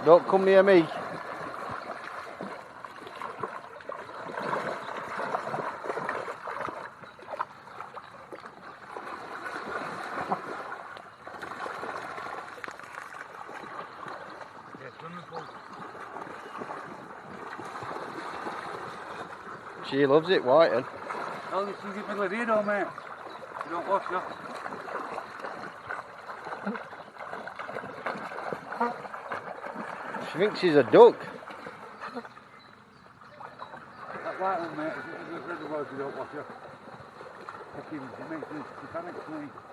Don't come near me. She loves it, Whiten. Oh, this is in the middle of the door, mate. You don't wash her. She thinks she's a duck. That white one, mate, is it the red one if you don't wash her? Fucking, it makes me panic, mate.